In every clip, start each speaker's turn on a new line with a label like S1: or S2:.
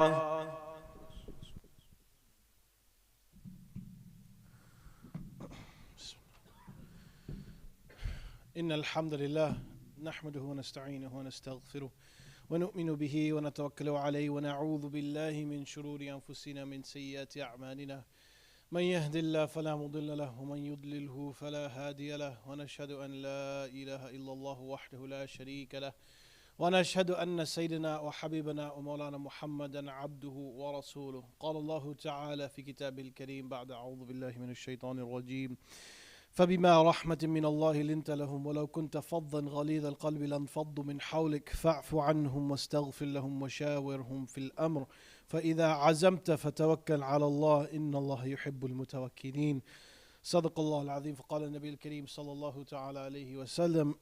S1: إن الحمد لله نحمده ونستعينه ونستغفره ونؤمن به ونتوكل عليه ونعوذ بالله من شرور أنفسنا من سيئات أعمالنا من يهد الله فلا مضل له ومن يضلله فلا هادي له ونشهد أن لا إله إلا الله وحده لا شريك له ونشهد أن سيدنا وحبيبنا ومولانا محمدا عبده ورسوله قال الله تعالى في كتابه الكريم بعد أعوذ بالله من الشيطان الرجيم فبما رحمة من الله لنت لهم ولو كنت فظا غليظ القلب لانفضوا من حولك فاعف عنهم واستغفر لهم وشاورهم في الأمر فإذا عزمت فتوكل على الله إن الله يحب المتوكلين صدق الله العظيم. فقال النبي الكريم صلى الله تعالى عليه وسلم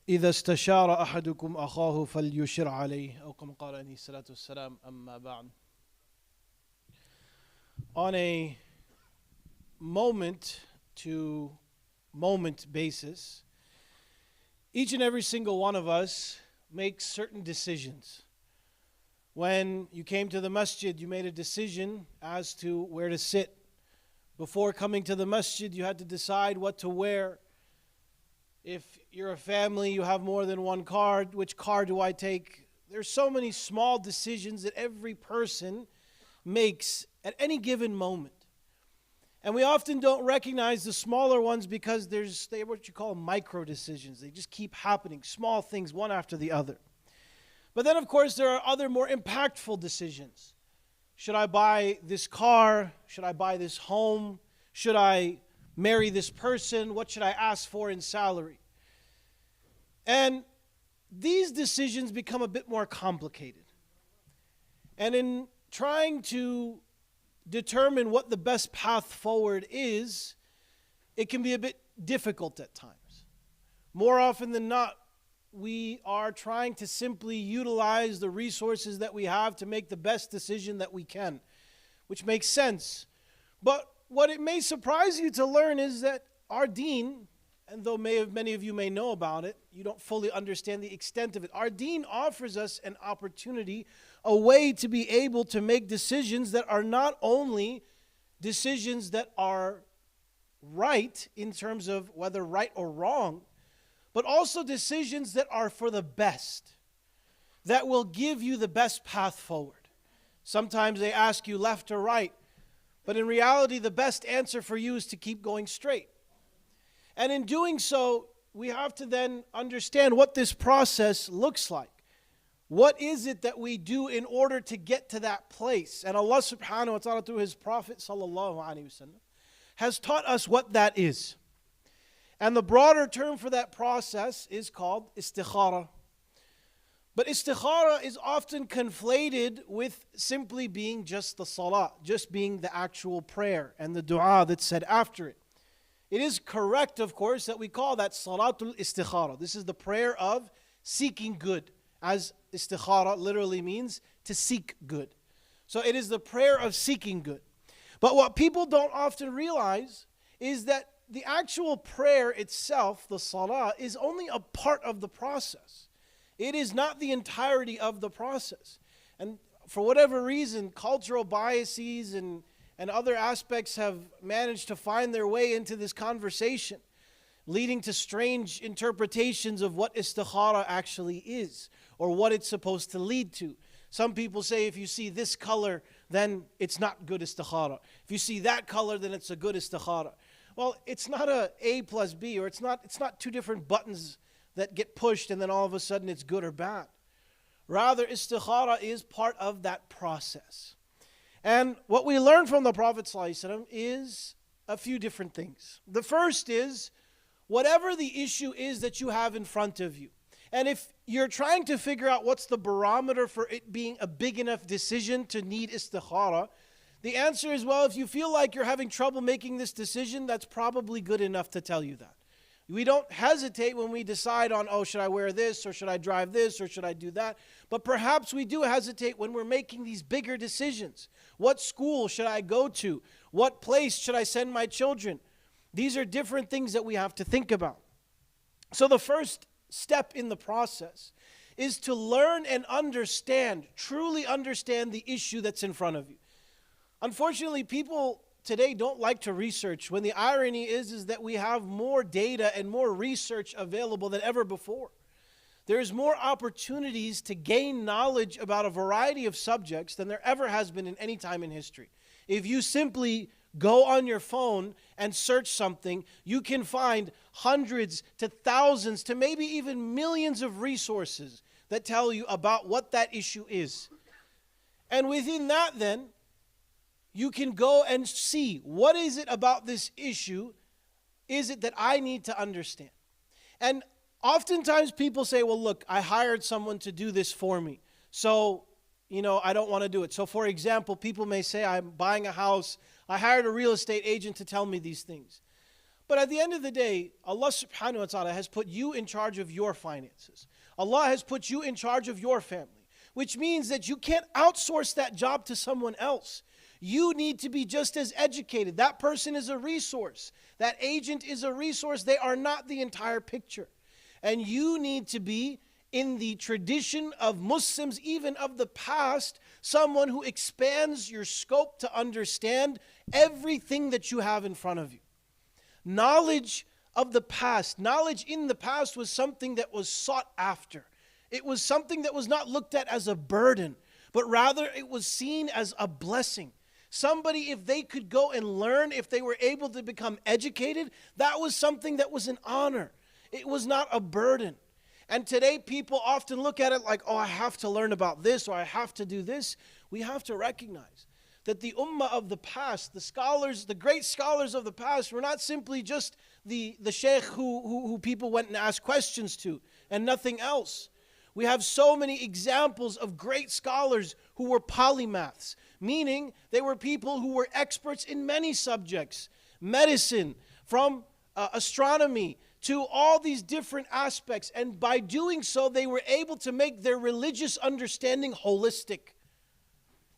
S1: إذا استشار أحدكم أخاه فليشر عليه أو كما قال عليه الصلاة والسلام. أما بعد. On a moment to moment basis, each and every single one of us makes certain decisions. When you came to the masjid, you made a decision as to where to sit. Before coming to the masjid, you had to decide what to wear. If you're a family, you have more than one car. Which car do I take? There's so many small decisions that every person makes at any given moment. And we often don't recognize the smaller ones because they're what you call micro decisions. They just keep happening, small things one after the other. But then, of course, there are other more impactful decisions. Should I buy this car? Should I buy this home? Should I marry this person? What should I ask for in salary? And these decisions become a bit more complicated. And in trying to determine what the best path forward is, it can be a bit difficult at times. More often than not, we are trying to simply utilize the resources that we have to make the best decision that we can, which makes sense. But what it may surprise you to learn is that our deen, and though many of you may know about it, you don't fully understand the extent of it. Our deen offers us an opportunity, a way to be able to make decisions that are not only decisions that are right in terms of whether right or wrong, but also decisions that are for the best, that will give you the best path forward. Sometimes they ask you left or right, but in reality, the best answer for you is to keep going straight. And in doing so, we have to then understand what this process looks like. What is it that we do in order to get to that place? And Allah subhanahu wa ta'ala through His Prophet sallallahu alaihi wasallam has taught us what that is. And the broader term for that process is called Istikhara. But Istikhara is often conflated with simply being just the salah, just being the actual prayer and the dua that's said after it. It is correct, of course, that we call that Salatul Istikhara. This is the prayer of seeking good, as Istikhara literally means to seek good. So it is the prayer of seeking good. But what people don't often realize is that the actual prayer itself, the salah, is only a part of the process. It is not the entirety of the process. And for whatever reason, cultural biases and other aspects have managed to find their way into this conversation, leading to strange interpretations of what istikhara actually is, or what it's supposed to lead to. Some people say if you see this color, then it's not good istikhara. If you see that color, then it's a good istikhara. Well, it's not A plus B, or it's not two different buttons that get pushed and then all of a sudden it's good or bad. Rather, istikhara is part of that process. And what we learn from the Prophet ﷺ is a few different things. The first is, whatever the issue is that you have in front of you, and if you're trying to figure out what's the barometer for it being a big enough decision to need istikhara, the answer is, well, if you feel like you're having trouble making this decision, that's probably good enough to tell you that. We don't hesitate when we decide on, should I wear this, or should I drive this, or should I do that? But perhaps we do hesitate when we're making these bigger decisions. What school should I go to? What place should I send my children? These are different things that we have to think about. So the first step in the process is to learn and understand, truly understand the issue that's in front of you. Unfortunately, people today don't like to research, when the irony is that we have more data and more research available than ever before. There's more opportunities to gain knowledge about a variety of subjects than there ever has been in any time in history. If you simply go on your phone and search something, you can find hundreds to thousands to maybe even millions of resources that tell you about what that issue is. And within that then, you can go and see, what is it about this issue is it that I need to understand? And oftentimes people say, well, look, I hired someone to do this for me, so, I don't want to do it. So, for example, people may say, I'm buying a house, I hired a real estate agent to tell me these things. But at the end of the day, Allah subhanahu wa ta'ala has put you in charge of your finances. Allah has put you in charge of your family, which means that you can't outsource that job to someone else. You need to be just as educated. That person is a resource. That agent is a resource. They are not the entire picture. And you need to be, in the tradition of Muslims, even of the past, someone who expands your scope to understand everything that you have in front of you. Knowledge of the past, knowledge in the past was something that was sought after. It was something that was not looked at as a burden, but rather it was seen as a blessing. Somebody, if they could go and learn, if they were able to become educated, that was something that was an honor. It was not a burden. And today people often look at it like, oh, I have to learn about this, or I have to do this. We have to recognize that the ummah of the past, the scholars, the great scholars of the past, were not simply just the sheikh who people went and asked questions to and nothing else. We have so many examples of great scholars who were polymaths, meaning they were people who were experts in many subjects, medicine, from astronomy, to all these different aspects. And by doing so, they were able to make their religious understanding holistic.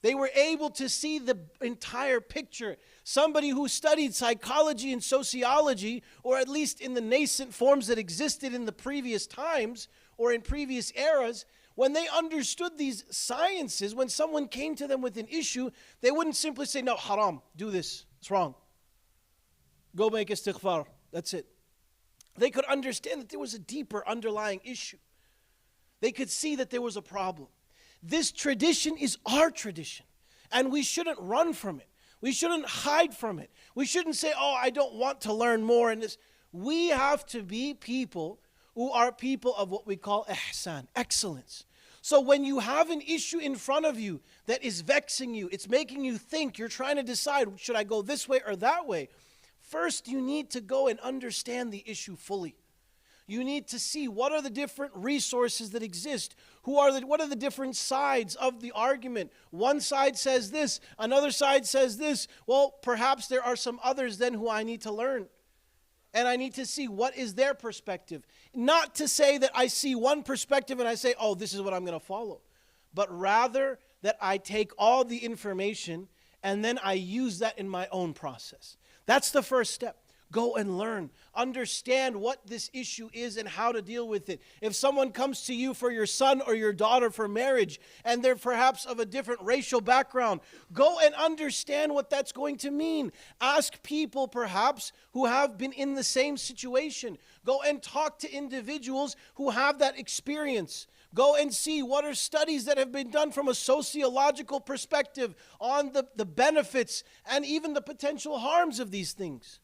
S1: They were able to see the entire picture. Somebody who studied psychology and sociology, or at least in the nascent forms that existed in the previous times or in previous eras, when they understood these sciences, when someone came to them with an issue, they wouldn't simply say, no, haram, do this, it's wrong. Go make istighfar, that's it. They could understand that there was a deeper underlying issue. They could see that there was a problem. This tradition is our tradition, and we shouldn't run from it. We shouldn't hide from it. We shouldn't say, oh, I don't want to learn more in this. We have to be people who are people of what we call ihsan, excellence. So when you have an issue in front of you that is vexing you, it's making you think, you're trying to decide, should I go this way or that way? First, you need to go and understand the issue fully. You need to see what are the different resources that exist. What are the different sides of the argument? One side says this, another side says this. Well, perhaps there are some others then who I need to learn. And I need to see what is their perspective. Not to say that I see one perspective and I say, oh, this is what I'm going to follow. But rather that I take all the information and then I use that in my own process. That's the first step. Go and learn. Understand what this issue is and how to deal with it. If someone comes to you for your son or your daughter for marriage, and they're perhaps of a different racial background, go and understand what that's going to mean. Ask people perhaps who have been in the same situation. Go and talk to individuals who have that experience. Go and see what are studies that have been done from a sociological perspective on the benefits and even the potential harms of these things.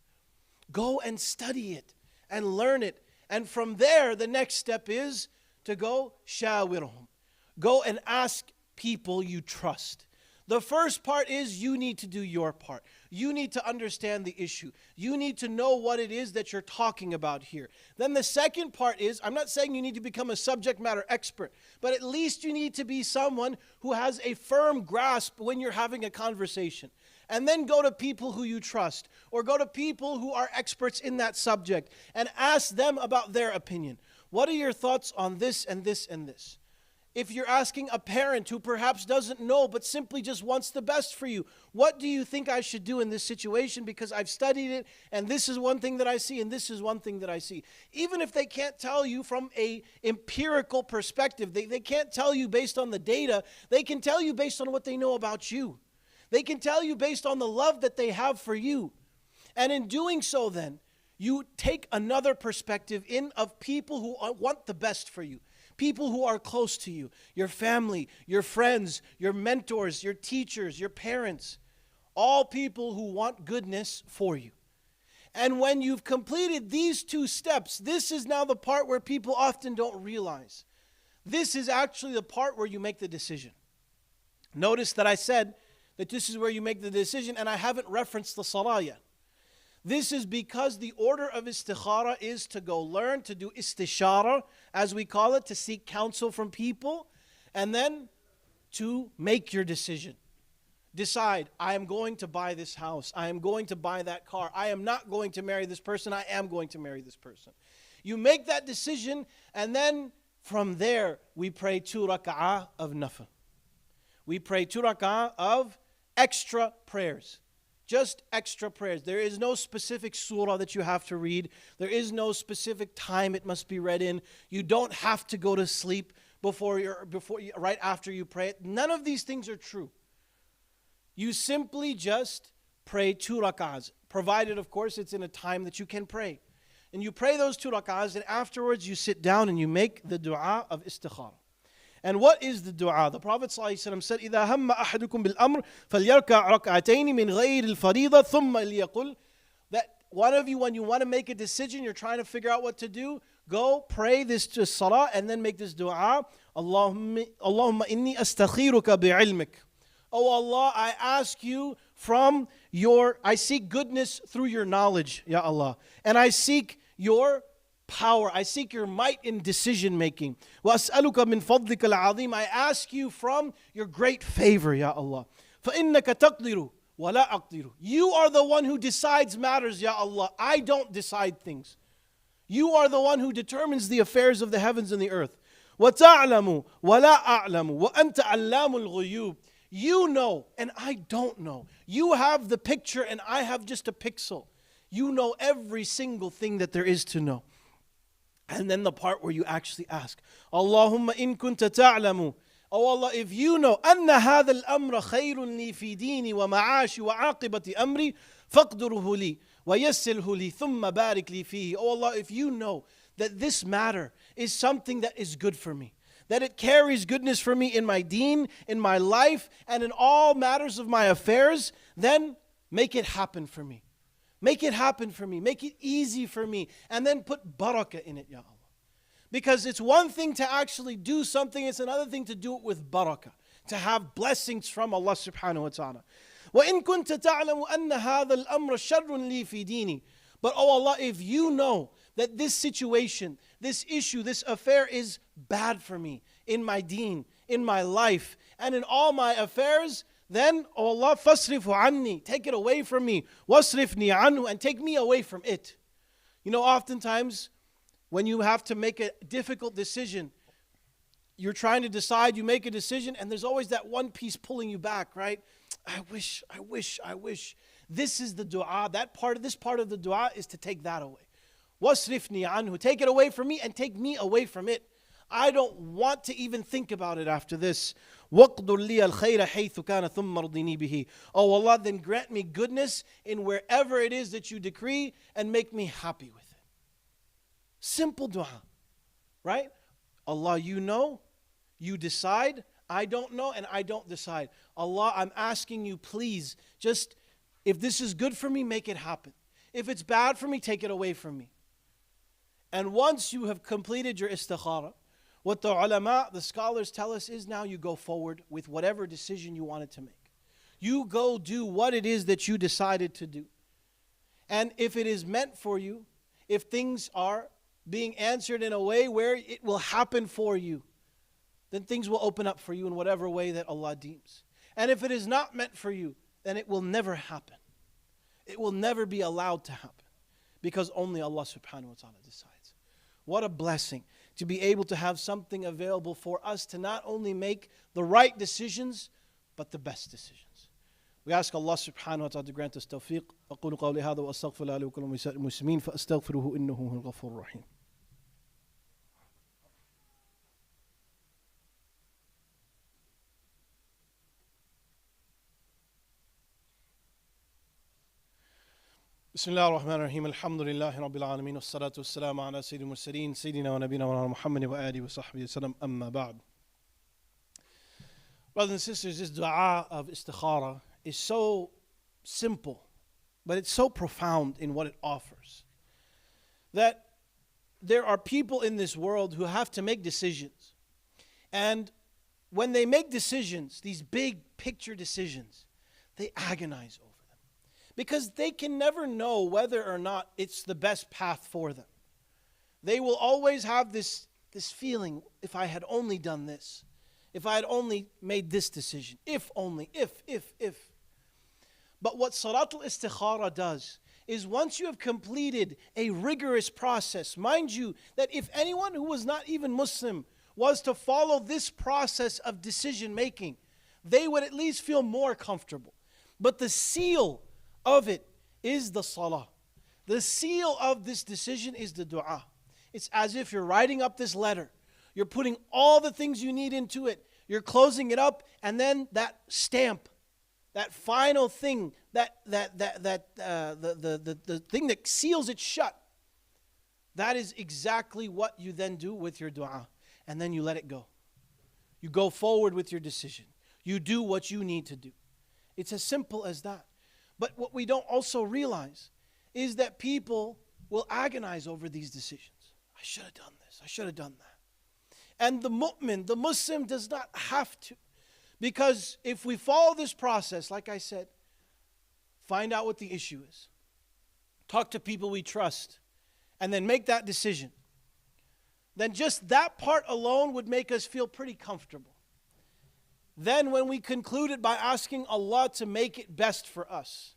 S1: Go and study it and learn it. And from there, the next step is to go shawirhum. Go and ask people you trust. The first part is you need to do your part. You need to understand the issue. You need to know what it is that you're talking about here. Then the second part is, I'm not saying you need to become a subject matter expert, but at least you need to be someone who has a firm grasp when you're having a conversation. And then go to people who you trust, or go to people who are experts in that subject and ask them about their opinion. What are your thoughts on this and this and this? If you're asking a parent who perhaps doesn't know but simply just wants the best for you, what do you think I should do in this situation because I've studied it and this is one thing that I see and this is one thing that I see. Even if they can't tell you from a empirical perspective, they can't tell you based on the data, they can tell you based on what they know about you. They can tell you based on the love that they have for you. And in doing so then, you take another perspective in of people who want the best for you. People who are close to you, your family, your friends, your mentors, your teachers, your parents, all people who want goodness for you. And when you've completed these two steps, this is now the part where people often don't realize. This is actually the part where you make the decision. Notice that I said that this is where you make the decision, and I haven't referenced the salah yet. This is because the order of istikhara is to go learn, to do istishara, as we call it, to seek counsel from people, and then to make your decision. Decide, I am going to buy this house. I am going to buy that car. I am not going to marry this person. I am going to marry this person. You make that decision, and then from there, we pray 2 rak'ah of nafil. We pray 2 rak'ah of extra prayers. Just extra prayers. There is no specific surah that you have to read. There is no specific time it must be read in. You don't have to go to sleep right after you pray it. None of these things are true. You simply just pray 2 rak'ahs, provided, of course, it's in a time that you can pray. And you pray those 2 rak'ahs, and afterwards you sit down and you make the dua of istikhara. And what is the dua? The Prophet ﷺ said, إِذَا هَمَّ أَحَدُكُمْ بِالْأَمْرِ فَلْيَرْكَعْ رَكْعَتَيْنِ مِنْ غَيْرِ الْفَرِيضَةِ ثُمَّ لِيَقُلْ. That one of you, when you want to make a decision, you're trying to figure out what to do, go pray this to salah and then make this dua. Allahumma inni astakhiruka bi'ilmik. Oh Allah, I ask you I seek goodness through your knowledge, Ya Allah. And I seek your power. I seek your might in decision making. وَأَسْأَلُكَ مِنْ فَضْلِكَ الْعَظِيمِ. I ask you from your great favor, Ya Allah. فَإِنَّكَ تَقْدِرُ وَلَا أَقْدِرُ. You are the one who decides matters, Ya Allah. I don't decide things. You are the one who determines the affairs of the heavens and the earth. وَتَعْلَمُ وَلَا أَعْلَمُ وَأَنْتَ عَلَّامُ الْغُيُوبِ. You know and I don't know. You have the picture and I have just a pixel. You know every single thing that there is to know. And then the part where you actually ask, Allahumma in kunta ta'lamu. Oh Allah, if you know, anna hadha al-amra khayrun li fi dini wa ma'ashi wa aqibati amri, faqduruhu li wa yassirhu li thumma barik li fihi. Oh Allah, if you know that this matter is something that is good for me, that it carries goodness for me in my deen, in my life, and in all matters of my affairs, then make it happen for me. Make it happen for me. Make it easy for me. And then put barakah in it, Ya Allah. Because it's one thing to actually do something, it's another thing to do it with barakah. To have blessings from Allah subhanahu wa ta'ala. وَإِن كُنْتَ تَعْلَمُ أَنَّ هَذَا الْأَمْرَ شَرٌّ لِي فِي دِينِي. But oh Allah, if you know that this situation, this issue, this affair is bad for me, in my deen, in my life, and in all my affairs, then, oh Allah, فَاصْرِفْهُ عَنِّي. Take it away from me. وَاصْرِفْنِي عَنْهُ. And take me away from it. You know, oftentimes, when you have to make a difficult decision, you're trying to decide, you make a decision, and there's always that one piece pulling you back, right? I wish. This is the dua. This part of the dua is to take that away. وَاصْرِفْنِي عَنْهُ. Take it away from me and take me away from it. I don't want to even think about it after this. وَقْدُرْ لِيَ الْخَيْرَ حَيْثُ كَانَ ثُمَّ رْضِنِي بِهِ. Oh Allah, then grant me goodness in wherever it is that you decree and make me happy with it. Simple dua, right? Allah, you know, you decide. I don't know and I don't decide. Allah, I'm asking you, please, just, if this is good for me, make it happen. If it's bad for me, take it away from me. And once you have completed your istikhara, what the ulama, the scholars tell us is now you go forward with whatever decision you wanted to make. You go do what it is that you decided to do. And if it is meant for you, if things are being answered in a way where it will happen for you, then things will open up for you in whatever way that Allah deems. And if it is not meant for you, then it will never happen. It will never be allowed to happen. Because only Allah subhanahu wa ta'ala decides. What a blessing to be able to have something available for us to not only make the right decisions, but the best decisions. We ask Allah subhanahu wa ta'ala to grant us tawfiq. أقول قولي هذا وأستغفر الله لي ولكم ولسائر المسلمين فأستغفروه إنه هو الغفور الرحيم. بسم الله الرحمن الرحيم الحمد لله رب العالمين والصلاة والسلام على سيد المرسلين سيدنا ونبينا ونبينا محمد وآله وصحبه وسلم أما بعد. Brothers and sisters, this dua of istikhara is so simple, but it's so profound in what it offers. That there are people in this world who have to make decisions. And when they make decisions, these big picture decisions, they agonize over them. Because they can never know whether or not it's the best path for them. They will always have this feeling, if I had only done this, if I had only made this decision, if only, if. But what Salatul Istikhara does is once you have completed a rigorous process, mind you, that if anyone who was not even Muslim was to follow this process of decision making, they would at least feel more comfortable. But the seal of it is the salah. The seal of this decision is the dua. It's as if you're writing up this letter. You're putting all the things you need into it. You're closing it up, and then that stamp, that final thing, the thing that seals it shut, that is exactly what you then do with your dua. And then you let it go. You go forward with your decision. You do what you need to do. It's as simple as that. But what we don't also realize is that people will agonize over these decisions. I should have done this. I should have done that. And the mu'min, the Muslim, does not have to. Because if we follow this process, like I said, find out what the issue is. Talk to people we trust. And then make that decision. Then just that part alone would make us feel pretty comfortable. Then when we conclude it by asking Allah to make it best for us,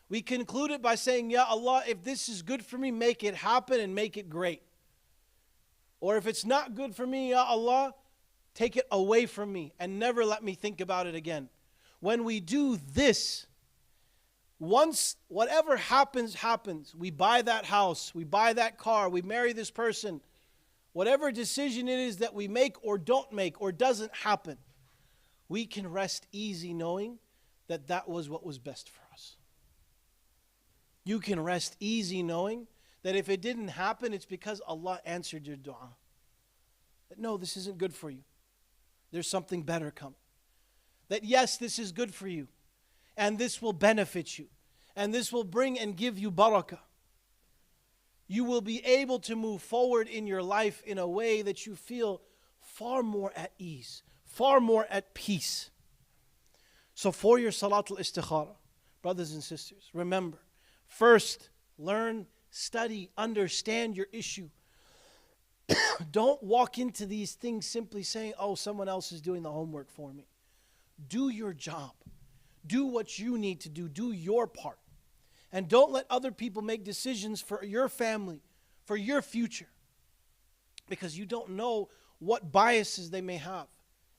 S1: we conclude it by saying, Ya Allah, if this is good for me, make it happen and make it great. Or if it's not good for me, Ya Allah, take it away from me and never let me think about it again. When we do this, once whatever happens, happens. We buy that house, we buy that car, we marry this person. Whatever decision it is that we make or don't make or doesn't happen, we can rest easy knowing that that was what was best for us. You can rest easy knowing that if it didn't happen, it's because Allah answered your dua. That no, this isn't good for you. There's something better coming. That yes, this is good for you. And this will benefit you. And this will bring and give you barakah. You will be able to move forward in your life in a way that you feel far more at ease, far more at peace. So for your Salatul Istikhara, brothers and sisters, remember, first, learn, study, understand your issue. Don't walk into these things simply saying, oh, someone else is doing the homework for me. Do your job. Do what you need to do. Do your part. And don't let other people make decisions for your family, for your future. Because you don't know what biases they may have.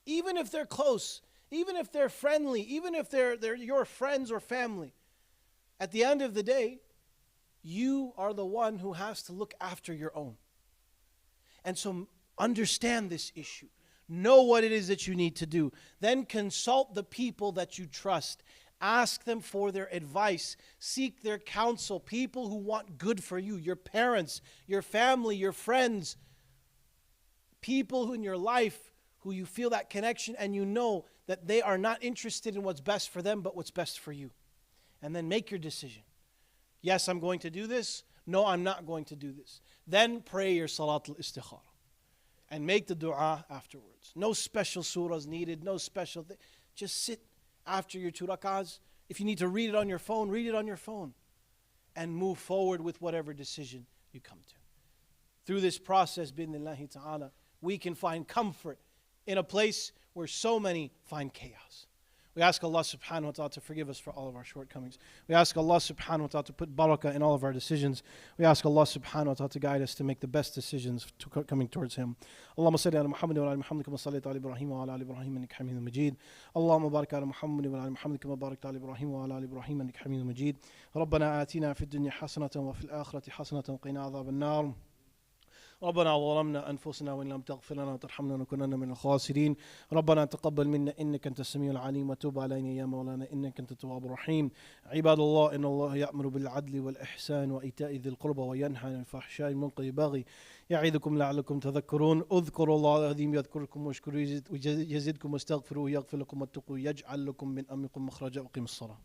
S1: Even if they're close, even if they're friendly, even if they're your friends or family. At the end of the day, you are the one who has to look after your own. And so understand this issue. Know what it is that you need to do. Then consult the people that you trust. Ask them for their advice. Seek their counsel. People who want good for you. Your parents, your family, your friends. People who in your life who you feel that connection and you know that they are not interested in what's best for them but what's best for you. And then make your decision. Yes, I'm going to do this. No, I'm not going to do this. Then pray your Salatul Istikhara. And make the dua afterwards. No special surahs needed. No special thing. Just sit after your 2 rakahs. If you need to read it on your phone, read it on your phone. And move forward with whatever decision you come to. Through this process, bi'idhnillahi ta'ala, we can find comfort in a place where so many find chaos. We ask Allah subhanahu wa ta'ala to forgive us for all of our shortcomings. We ask Allah subhanahu wa ta'ala to put barakah in all of our decisions. We ask Allah subhanahu wa ta'ala to guide us to make the best decisions coming towards Him. Allahumma salli ala Muhammad wa ala Muhammad kama sallaita ala Ibrahim wa ala ali Ibrahim innaka Hamidum Majid. Allahumma barik ala Muhammad wa ala Muhammad kama barakta ala Ibrahim wa ala ali Ibrahim innaka Hamidum Majid. ربنا آتنا في الدنيا حسنة وفي الآخرة حسنة وقنا عذاب النار. ربنا ظلمنا أنفسنا وإن لم تغفر لنا وترحمنا لنكونن من الخاسرين. ربنا تقبل منا إنك أنت السميع العليم وتب علينا يا مولانا إنك أنت التواب الرحيم. عباد الله إن الله يأمر بالعدل والإحسان وإيتاء ذي القربى وينهى عن الفحشاء والمنكر والبغي يعظكم لعلكم تذكرون. اذكروا الله العظيم يذكركم واشكروه يزدكم واستغفروه يغفر لكم واتقوا يجعل لكم من أمركم مخرجا وقيموا الصلاة.